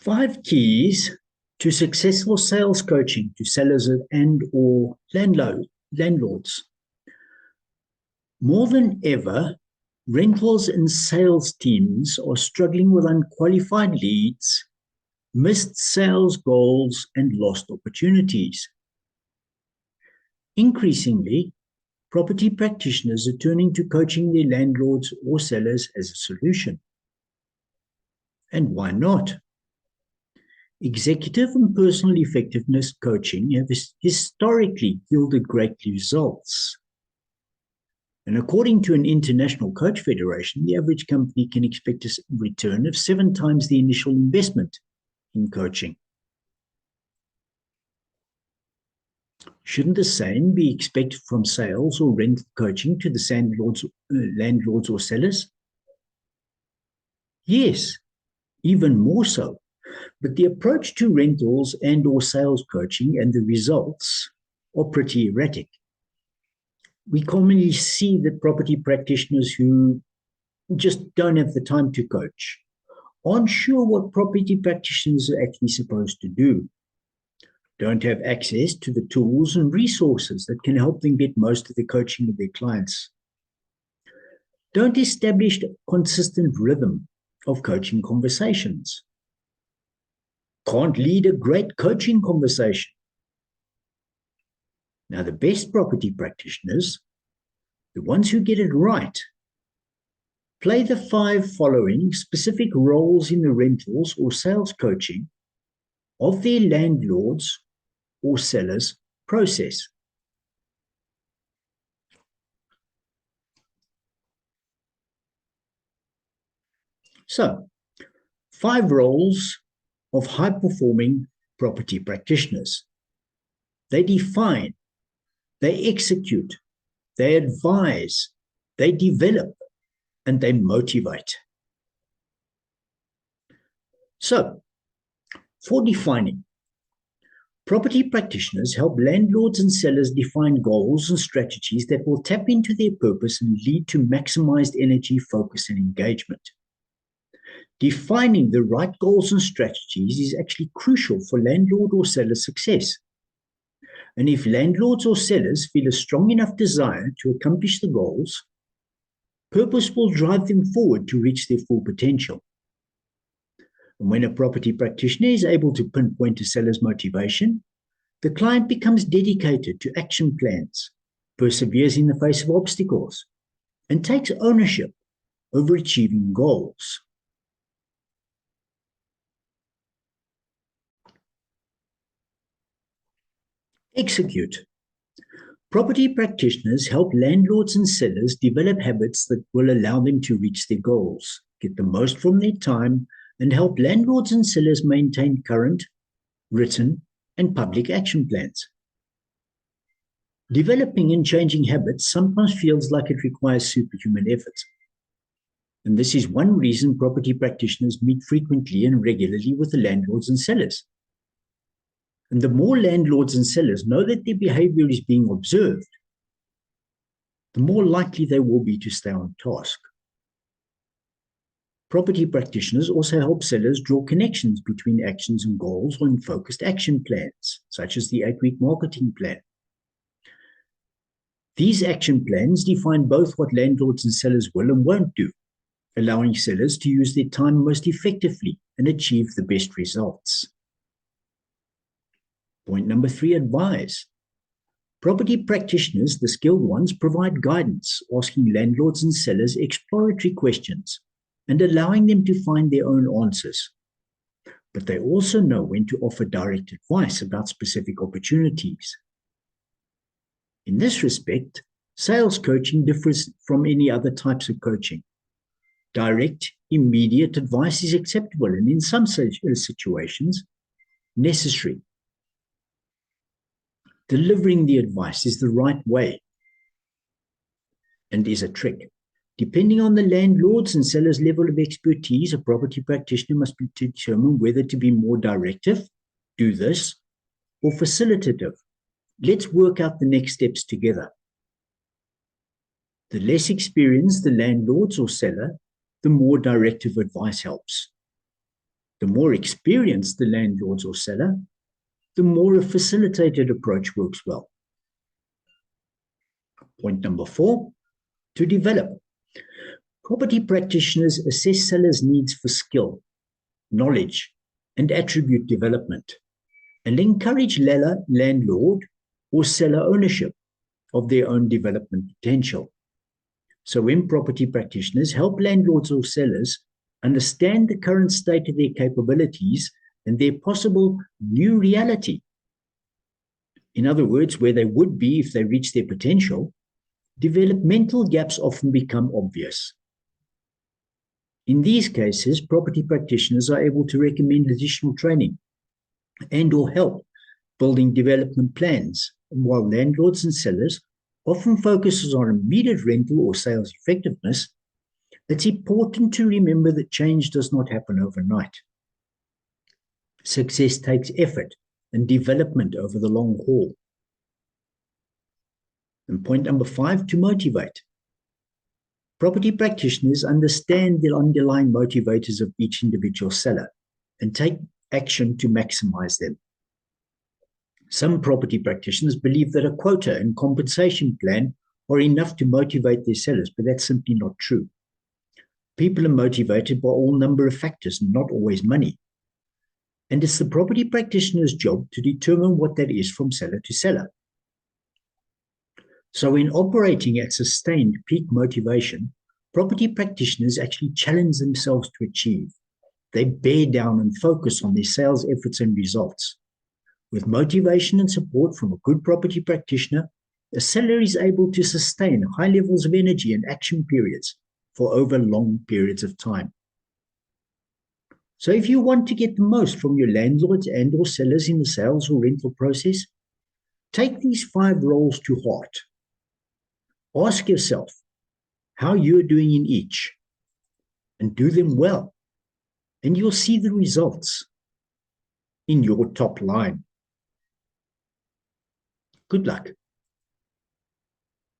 5 keys to successful sales coaching to sellers and/or landlords. More than ever, rentals and sales teams are struggling with unqualified leads, missed sales goals, and lost opportunities. Increasingly, property practitioners are turning to coaching their landlords or sellers as a solution. And why not? Executive and personal effectiveness coaching have historically yielded great results. And according to an international coach federation, the average company can expect a return of 7 times the initial investment in coaching. Shouldn't the same be expected from sales or rental coaching to the landlords or sellers? Yes, even more so. But the approach to rentals and/or sales coaching and the results are pretty erratic. We commonly see that property practitioners who just don't have the time to coach aren't sure what property practitioners are actually supposed to do, don't have access to the tools and resources that can help them get most of the coaching of their clients, don't establish a consistent rhythm of coaching conversations, can't lead a great coaching conversation. Now, the best property practitioners, the ones who get it right, play the 5 following specific roles in the rentals or sales coaching of their landlords or sellers process. So, 5 roles of high-performing property practitioners. They define, they execute, they advise, they develop, and they motivate. So, for defining, property practitioners help landlords and sellers define goals and strategies that will tap into their purpose and lead to maximized energy, focus, and engagement. Defining the right goals and strategies is actually crucial for landlord or seller success. And if landlords or sellers feel a strong enough desire to accomplish the goals, purpose will drive them forward to reach their full potential. And when a property practitioner is able to pinpoint a seller's motivation, the client becomes dedicated to action plans, perseveres in the face of obstacles, and takes ownership over achieving goals. Execute. Property practitioners help landlords and sellers develop habits that will allow them to reach their goals, get the most from their time, and help landlords and sellers maintain current, written, and public action plans. Developing and changing habits sometimes feels like it requires superhuman effort. And this is one reason property practitioners meet frequently and regularly with the landlords and sellers. And the more landlords and sellers know that their behavior is being observed, the more likely they will be to stay on task. Property practitioners also help sellers draw connections between actions and goals on focused action plans, such as the 8-week marketing plan. These action plans define both what landlords and sellers will and won't do, allowing sellers to use their time most effectively and achieve the best results. Point number 3, advise. Property practitioners, the skilled ones, provide guidance, asking landlords and sellers exploratory questions and allowing them to find their own answers. But they also know when to offer direct advice about specific opportunities. In this respect, sales coaching differs from any other types of coaching. Direct, immediate advice is acceptable and in some situations, necessary. Delivering the advice is the right way and is a trick. Depending on the landlord's and seller's level of expertise, a property practitioner must determine whether to be more directive, do this, or facilitative. Let's work out the next steps together. The less experienced the landlord or seller, the more directive advice helps. The more experienced the landlord or seller, the more a facilitated approach works well. Point number 4, to develop. Property practitioners assess sellers' needs for skill, knowledge, and attribute development, and encourage landlord or seller ownership of their own development potential. So when property practitioners help landlords or sellers understand the current state of their capabilities and their possible new reality, in other words, where they would be if they reach their potential, developmental gaps often become obvious. In these cases, property practitioners are able to recommend additional training and or help building development plans, while landlords and sellers often focuses on immediate rental or sales effectiveness. It's important to remember that change does not happen overnight. Success takes effort and development over the long haul. And point number 5, to motivate. Property practitioners understand the underlying motivators of each individual seller and take action to maximize them. Some property practitioners believe that a quota and compensation plan are enough to motivate their sellers, but that's simply not true. People are motivated by all number of factors, not always money. And it's the property practitioner's job to determine what that is from seller to seller. So in operating at sustained peak motivation, property practitioners actually challenge themselves to achieve. They bear down and focus on their sales efforts and results. With motivation and support from a good property practitioner, a seller is able to sustain high levels of energy and action periods for over long periods of time. So if you want to get the most from your landlords and or sellers in the sales or rental process, take these 5 roles to heart. Ask yourself how you're doing in each and do them well, and you'll see the results in your top line. Good luck.